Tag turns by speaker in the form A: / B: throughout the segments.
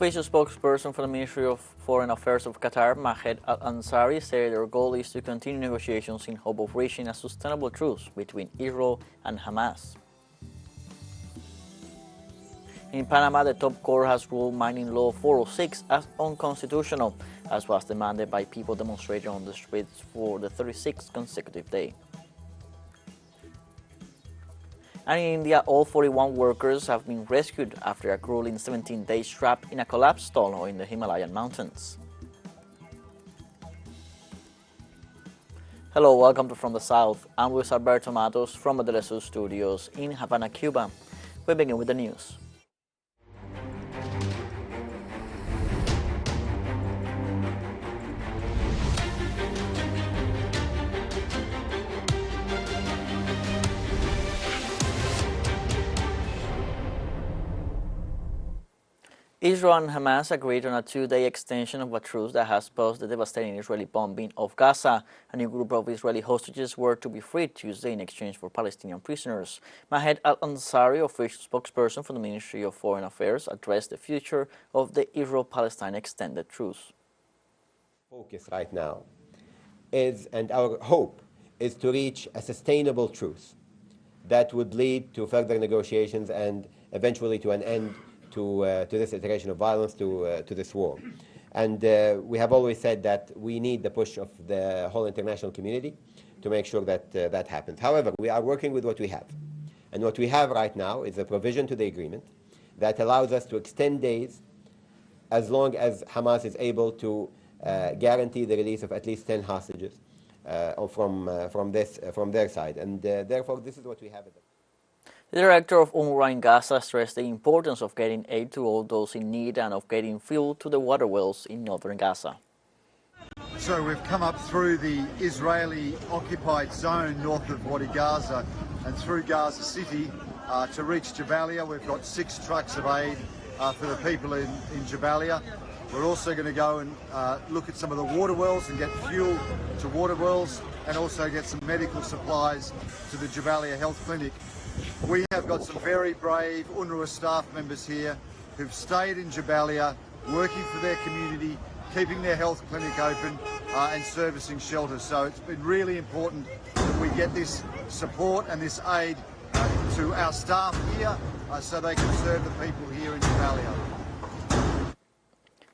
A: Official spokesperson for the Ministry of Foreign Affairs of Qatar, Mahed Al-Ansari, said their goal is to continue negotiations in hope of reaching a sustainable truce between Israel and Hamas. In Panama, the top court has ruled mining law 406 as unconstitutional, as was demanded by people demonstrating on the streets for the 36th consecutive day. And in India, all 41 workers have been rescued after a grueling 17 days trap in a collapsed tunnel in the Himalayan mountains. Hello, welcome to From the South. I'm Luis Alberto Matos from the TeleSUR studios in Havana, Cuba. We begin with the news. Israel and Hamas agreed on a two-day extension of a truce that has posed the devastating Israeli bombing of Gaza. A new group of Israeli hostages were to be freed Tuesday in exchange for Palestinian prisoners. Mahed Al-Ansari, official spokesperson for the Ministry of Foreign Affairs, addressed the future of the Israel-Palestine extended truce.
B: Focus right now is, and our hope is to reach a sustainable truce that would lead to further negotiations and eventually to an end to this iteration of violence, to this war. And we have always said that we need the push of the whole international community to make sure that that happens. However, we are working with what we have. And what we have right now is a provision to the agreement that allows us to extend days as long as Hamas is able to guarantee the release of at least 10 hostages from their side. And therefore, this is what we have.
A: The director of UNRWA in Gaza stressed the importance of getting aid to all those in need and of getting fuel to the water wells in northern Gaza.
C: So we've come up through the Israeli-occupied zone north of Wadi Gaza and through Gaza City to reach Jabalia. We've got 6 trucks of aid for the people in Jabalia. We're also going to go and look at some of the water wells and get fuel to water wells and also get some medical supplies to the Jabalia Health Clinic. We have got some very brave UNRWA staff members here who've stayed in Jabalia, working for their community, keeping their health clinic open and servicing shelters. So it's been really important that we get this support and this aid to our staff here so they can serve the people here in Jabalia.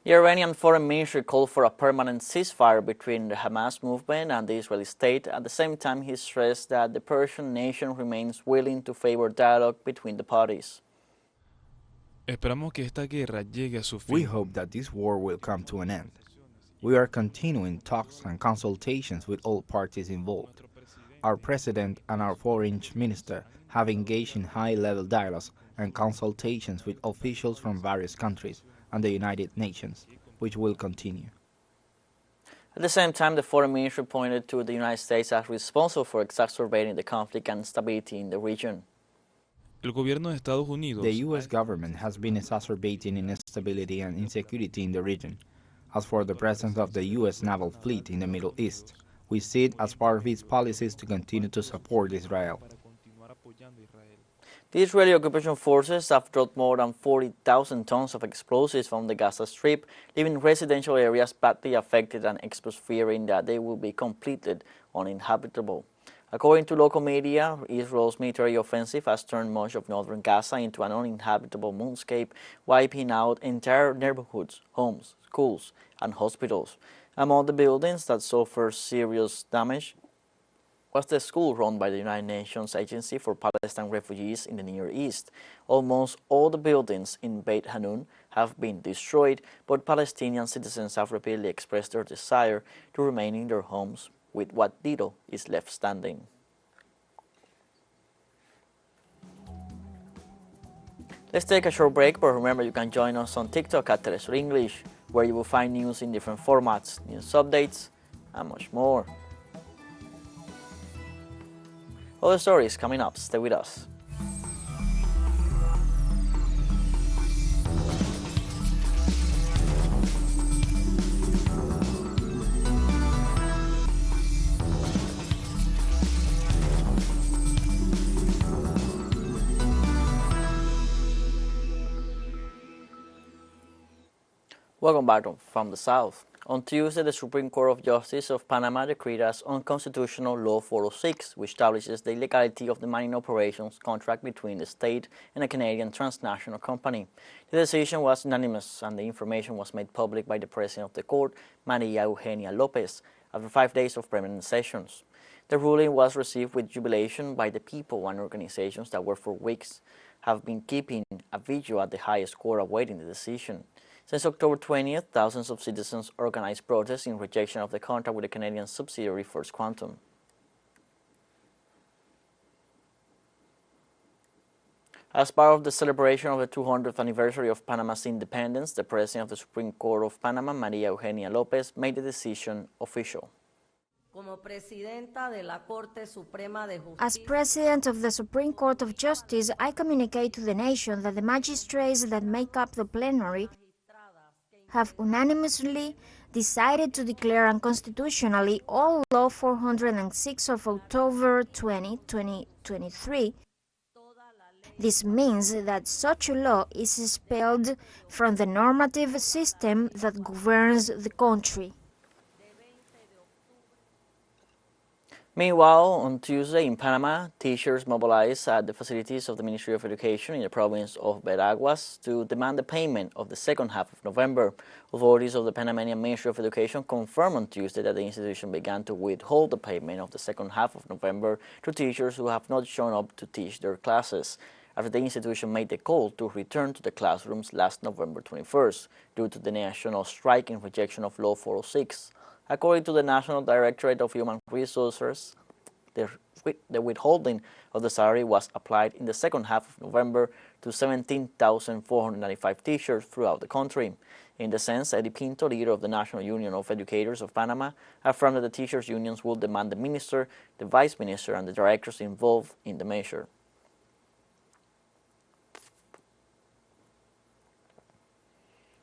A: The Iranian Foreign Ministry called for a permanent ceasefire between the Hamas movement and the Israeli state. At the same time, he stressed that the Persian nation remains willing to favor dialogue between the parties.
D: We hope that this war will come to an end. We are continuing talks and consultations with all parties involved. Our president and our foreign minister have engaged in high-level dialogues and consultations with officials from various countries and the United Nations, which will continue.
A: At the same time, the Foreign Ministry pointed to the United States as responsible for exacerbating the conflict and instability in the region.
D: The U.S. government has been exacerbating instability and insecurity in the region. As for the presence of the U.S. naval fleet in the Middle East, we see it as part of its policies to continue to support Israel.
A: The Israeli occupation forces have dropped more than 40,000 tons of explosives from the Gaza Strip, leaving residential areas badly affected and experts fearing that they will be completely uninhabitable. According to local media, Israel's military offensive has turned much of northern Gaza into an uninhabitable moonscape, wiping out entire neighborhoods, homes, schools, and hospitals. Among the buildings that suffered serious damage was the school run by the United Nations Agency for Palestine Refugees in the Near East. Almost all the buildings in Beit Hanun have been destroyed, but Palestinian citizens have repeatedly expressed their desire to remain in their homes with what little is left standing. Let's take a short break, but remember you can join us on TikTok at TeleSUR English, where you will find news in different formats, news updates, and much more. Other stories coming up. Stay with us. Welcome back from the South. On Tuesday, the Supreme Court of Justice of Panama decreed as unconstitutional Law 406, which establishes the illegality of the mining operations contract between the state and a Canadian transnational company. The decision was unanimous, and the information was made public by the President of the Court, Maria Eugenia Lopez, after 5 days of permanent sessions. The ruling was received with jubilation by the people and organizations that were for weeks have been keeping a vigil at the highest court awaiting the decision. Since October 20th, thousands of citizens organized protests in rejection of the contract with the Canadian subsidiary First Quantum. As part of the celebration of the 200th anniversary of Panama's independence, the President of the Supreme Court of Panama, Maria Eugenia Lopez, made the decision official.
E: As President of the Supreme Court of Justice, I communicate to the nation that the magistrates that make up the plenary have unanimously decided to declare unconstitutionally all Law 406 of October 20, 2023. This means that such a law is expelled from the normative system that governs the country.
A: Meanwhile, on Tuesday in Panama, teachers mobilized at the facilities of the Ministry of Education in the province of Veraguas to demand the payment of the second half of November. Authorities of the Panamanian Ministry of Education confirmed on Tuesday that the institution began to withhold the payment of the second half of November to teachers who have not shown up to teach their classes, after the institution made the call to return to the classrooms last November 21st due to the national strike in rejection of Law 406. According to the National Directorate of Human Resources, the withholding of the salary was applied in the second half of November to 17,495 teachers throughout the country. In the sense, Eddie Pinto, leader of the National Union of Educators of Panama, affirmed that the teachers' unions will demand the minister, the vice minister, and the directors involved in the measure.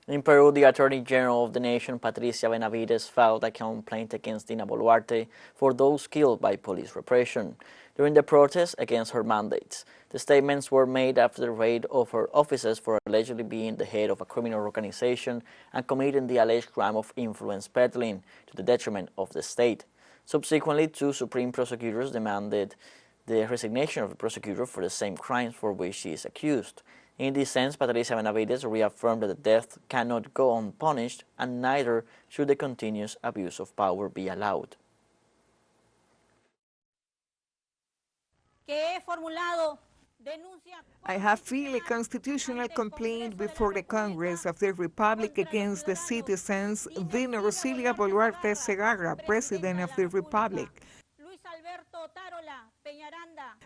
A: In Peru, the Attorney General of the nation, Patricia Benavides, filed a complaint against Dina Boluarte for those killed by police repression during the protests against her mandates. The statements were made after the raid of her offices for allegedly being the head of a criminal organization and committing the alleged crime of influence peddling to the detriment of the state. Subsequently, 2 Supreme prosecutors demanded the resignation of the prosecutor for the same crimes for which she is accused. In this sense, Patricia Benavides reaffirmed that the death cannot go unpunished, and neither should the continuous abuse of power be allowed.
F: I have filed a constitutional complaint before the Congress of the Republic against the citizens Dina Rosilia Boluarte Segarra, President of the Republic,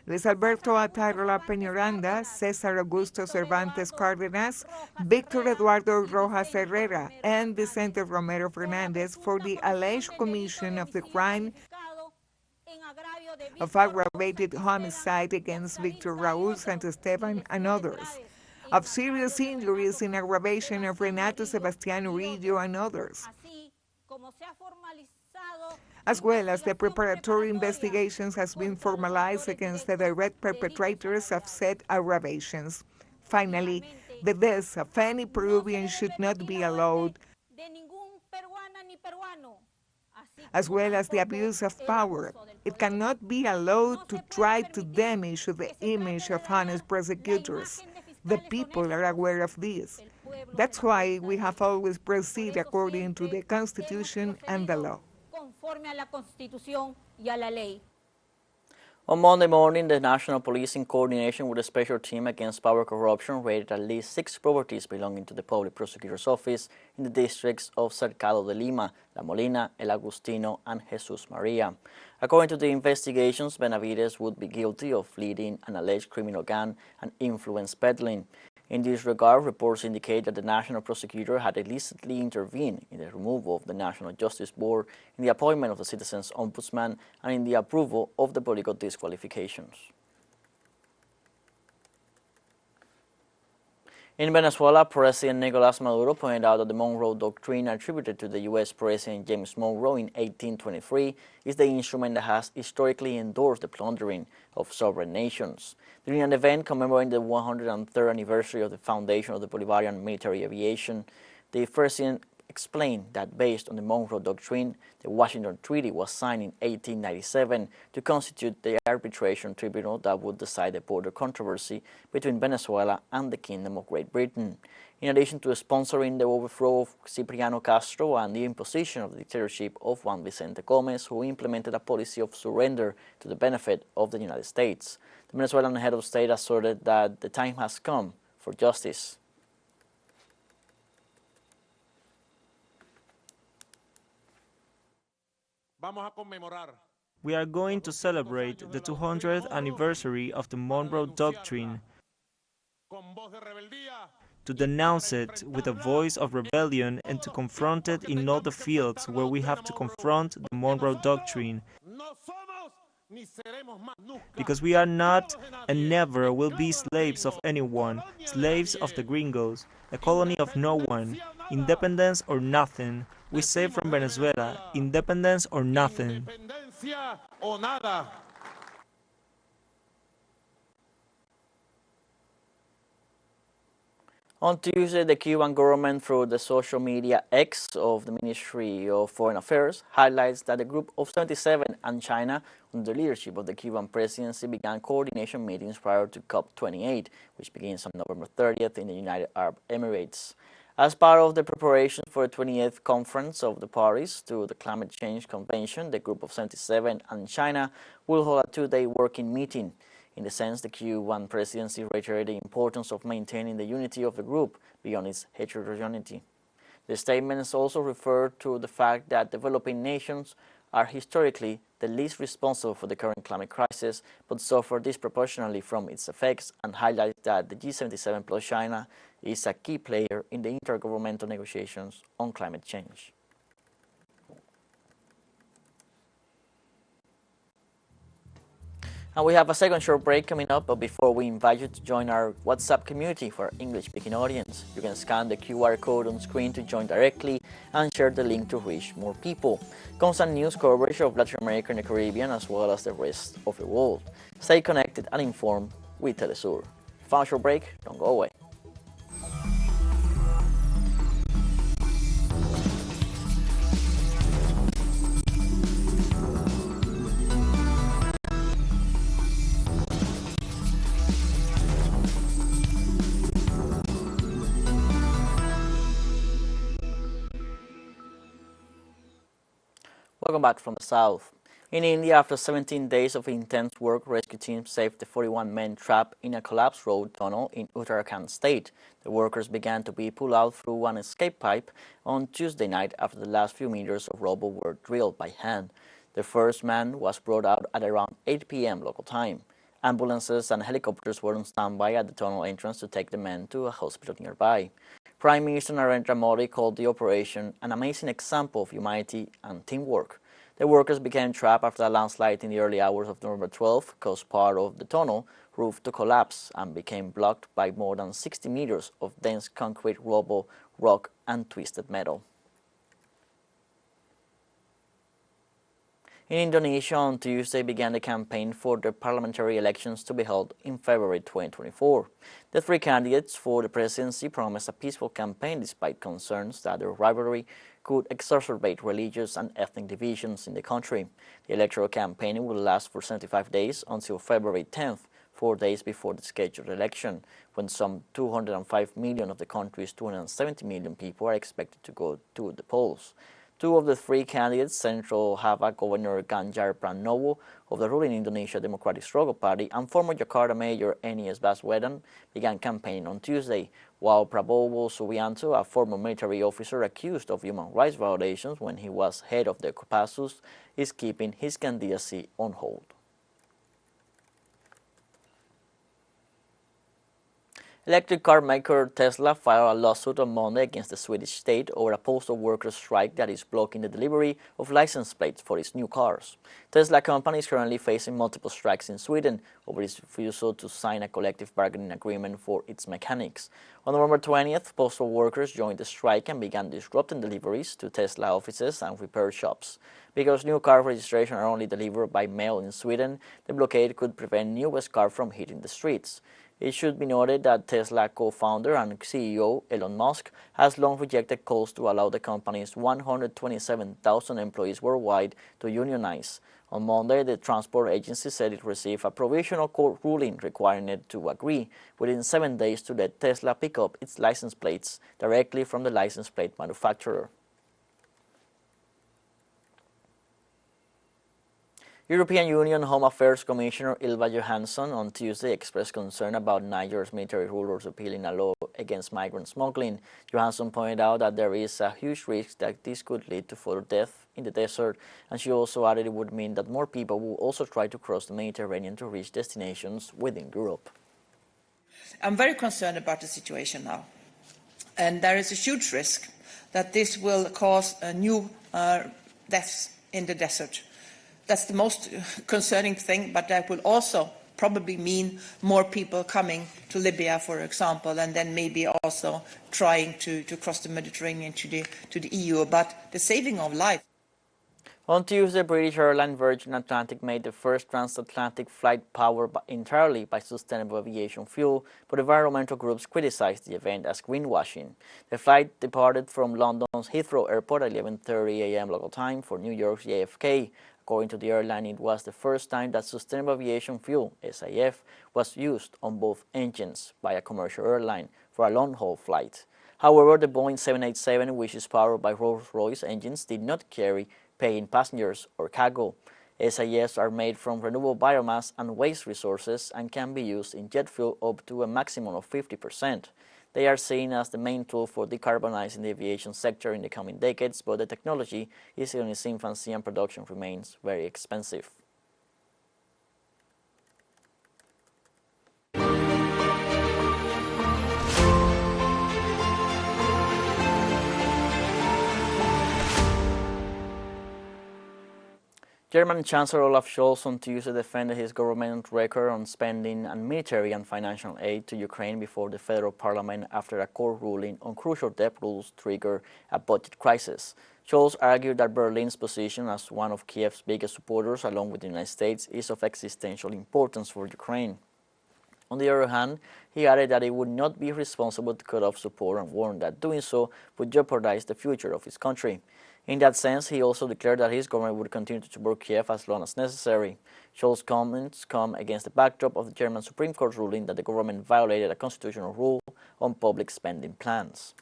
F: Luis Alberto Atarola Peñaranda, César Augusto Cervantes Cárdenas, Víctor Eduardo Rojas Herrera, and Vicente Romero Fernández for the alleged commission of the crime of aggravated homicide against Victor Raúl Santisteban and others, of serious injuries in aggravation of Renato Sebastián Urillo and others, as well as the preparatory investigations has been formalized against the direct perpetrators of said aggravations. Finally, the deaths of any Peruvian should not be allowed, as well as the abuse of power. It cannot be allowed to try to damage the image of honest prosecutors. The people are aware of this. That's why we have always proceeded according to the Constitution and the law.
A: On Monday morning, the National Police, in coordination with a special team against power corruption, raided at least 6 properties belonging to the Public Prosecutor's Office in the districts of Cercado de Lima, La Molina, El Agustino, and Jesus Maria. According to the investigations, Benavides would be guilty of leading an alleged criminal gang and influence peddling. In this regard, reports indicate that the National Prosecutor had illicitly intervened in the removal of the National Justice Board, in the appointment of the Citizens Ombudsman, and in the approval of the political disqualifications. In Venezuela, President Nicolás Maduro pointed out that the Monroe Doctrine, attributed to the U.S. President James Monroe in 1823, is the instrument that has historically endorsed the plundering of sovereign nations. During an event commemorating the 103rd anniversary of the foundation of the Bolivarian military aviation, The president explained that based on the Monroe Doctrine, the Washington Treaty was signed in 1897 to constitute the arbitration tribunal that would decide the border controversy between Venezuela and the Kingdom of Great Britain. In addition to sponsoring the overthrow of Cipriano Castro and the imposition of the dictatorship of Juan Vicente Gomez, who implemented a policy of surrender to the benefit of the United States. The Venezuelan head of state asserted that the time has come for justice.
G: We are going to celebrate the 200th anniversary of the Monroe Doctrine, to denounce it with a voice of rebellion and to confront it in all the fields where we have to confront the Monroe Doctrine. Because we are not and never will be slaves of anyone, slaves of the gringos, a colony of no one, independence or nothing. We say from Venezuela, independence or nothing.
A: On Tuesday, the Cuban government, through the social media X of the Ministry of Foreign Affairs, highlights that the Group of 77 and China, under the leadership of the Cuban presidency, began coordination meetings prior to COP28, which begins on November 30th in the United Arab Emirates. As part of the preparation for the 28th Conference of the Parties to the Climate Change Convention, the Group of 77 and China will hold a two-day working meeting. In the sense, the Cuban presidency reiterated the importance of maintaining the unity of the group beyond its heterogeneity. The statements also refer to the fact that developing nations are historically the least responsible for the current climate crisis, but suffer disproportionately from its effects, and highlight that the G77 plus China is a key player in the intergovernmental negotiations on climate change. And we have a second short break coming up, but before we invite you to join our WhatsApp community for our English-speaking audience. You can scan the QR code on screen to join directly and share the link to reach more people. Constant news coverage of Latin America and the Caribbean, as well as the rest of the world. Stay connected and informed with TeleSUR. Final short break, don't go away. Welcome back from the south. In India, after 17 days of intense work, rescue teams saved the 41 men trapped in a collapsed road tunnel in Uttarakhand state. The workers began to be pulled out through an escape pipe on Tuesday night after the last few meters of rubble were drilled by hand. The first man was brought out at around 8 p.m. local time. Ambulances and helicopters were on standby at the tunnel entrance to take the men to a hospital nearby. Prime Minister Narendra Modi called the operation an amazing example of humanity and teamwork. The workers became trapped after a landslide in the early hours of November 12, caused part of the tunnel roof to collapse and became blocked by more than 60 meters of dense concrete, rubble, rock, and twisted metal. In Indonesia, on Tuesday began the campaign for the parliamentary elections to be held in February 2024. The three candidates for the presidency promised a peaceful campaign despite concerns that their rivalry could exacerbate religious and ethnic divisions in the country. The electoral campaign will last for 75 days until February 10th, 4 days before the scheduled election, when some 205 million of the country's 270 million people are expected to go to the polls. Two of the three candidates, Central Java Governor Ganjar Pranowo of the ruling Indonesia Democratic Struggle Party and former Jakarta Mayor Anies Baswedan, began campaigning on Tuesday, while Prabowo Subianto, a former military officer accused of human rights violations when he was head of the Kopassus, is keeping his candidacy on hold. Electric car maker Tesla filed a lawsuit on Monday against the Swedish state over a postal workers' strike that is blocking the delivery of license plates for its new cars. Tesla company is currently facing multiple strikes in Sweden over its refusal to sign a collective bargaining agreement for its mechanics. On November 20th, postal workers joined the strike and began disrupting deliveries to Tesla offices and repair shops. Because new car registrations are only delivered by mail in Sweden, the blockade could prevent newest cars from hitting the streets. It should be noted that Tesla co-founder and CEO Elon Musk has long rejected calls to allow the company's 127,000 employees worldwide to unionize. On Monday, the transport agency said it received a provisional court ruling requiring it to agree within 7 days to let Tesla pick up its license plates directly from the license plate manufacturer. European Union Home Affairs Commissioner Ylva Johansson on Tuesday expressed concern about Niger's military rulers repealing a law against migrant smuggling. Johansson pointed out that there is a huge risk that this could lead to further death in the desert, and she also added it would mean that more people will also try to cross the Mediterranean to reach destinations within Europe.
H: I'm very concerned about the situation now, and there is a huge risk that this will cause new deaths in the desert. That's the most concerning thing, but that will also probably mean more people coming to Libya, for example, and then maybe also trying to cross the Mediterranean to the EU. But the saving of life.
A: On Tuesday, British airline Virgin Atlantic made the first transatlantic flight powered entirely by sustainable aviation fuel, but environmental groups criticized the event as greenwashing. The flight departed from London's Heathrow Airport at 11:30 a.m. local time for New York's JFK. According to the airline, it was the first time that sustainable aviation fuel, SAF, was used on both engines by a commercial airline for a long-haul flight. However, the Boeing 787, which is powered by Rolls-Royce engines, did not carry paying passengers or cargo. SAFs are made from renewable biomass and waste resources and can be used in jet fuel up to a maximum of 50%. They are seen as the main tool for decarbonizing the aviation sector in the coming decades, but the technology is in its infancy and production remains very expensive. German Chancellor Olaf Scholz on Tuesday defended his government's record on spending and military and financial aid to Ukraine before the federal parliament after a court ruling on crucial debt rules triggered a budget crisis. Scholz argued that Berlin's position as one of Kiev's biggest supporters, along with the United States, is of existential importance for Ukraine. On the other hand, he added that it would not be responsible to cut off support and warned that doing so would jeopardize the future of his country. In that sense, he also declared that his government would continue to support Kiev as long as necessary. Scholz's comments come against the backdrop of the German Supreme Court ruling that the government violated a constitutional rule on public spending plans.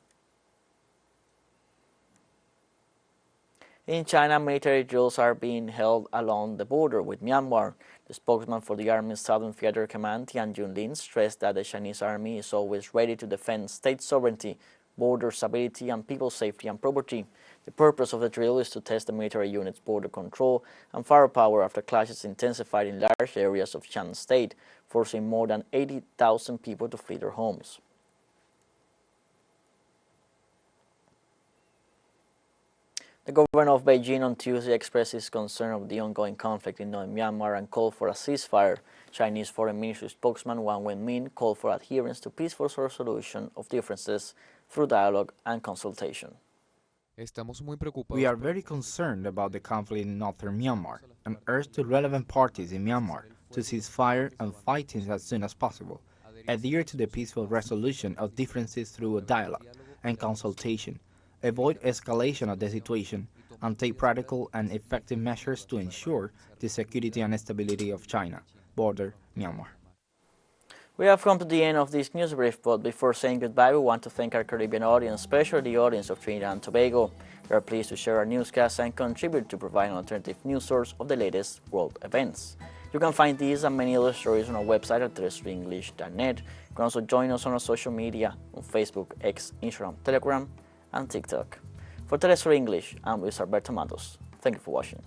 A: In China, military drills are being held along the border with Myanmar. The spokesman for the Army's Southern Theater Command, Tian Junlin, stressed that the Chinese Army is always ready to defend state sovereignty, border stability, and people's safety and property. The purpose of the drill is to test the military unit's border control and firepower after clashes intensified in large areas of Shan State, forcing more than 80,000 people to flee their homes. The government of Beijing on Tuesday expressed its concern of the ongoing conflict in Myanmar and called for a ceasefire. Chinese Foreign Ministry spokesman Wang Wenmin called for adherence to peaceful resolution of differences through dialogue and consultation.
D: We are very concerned about the conflict in northern Myanmar and urge the relevant parties in Myanmar to cease fire and fighting as soon as possible, adhere to the peaceful resolution of differences through dialogue and consultation, avoid escalation of the situation, and take practical and effective measures to ensure the security and stability of China, border Myanmar.
A: We have come to the end of this news brief, but before saying goodbye, we want to thank our Caribbean audience, especially the audience of Trinidad and Tobago. We are pleased to share our newscasts and contribute to provide an alternative news source of the latest world events. You can find these and many other stories on our website at TeleSURenglish.net. You can also join us on our social media on Facebook, X, Instagram, Telegram, and TikTok. For TeleSUR English, I'm Luis Alberto Matos. Thank you for watching.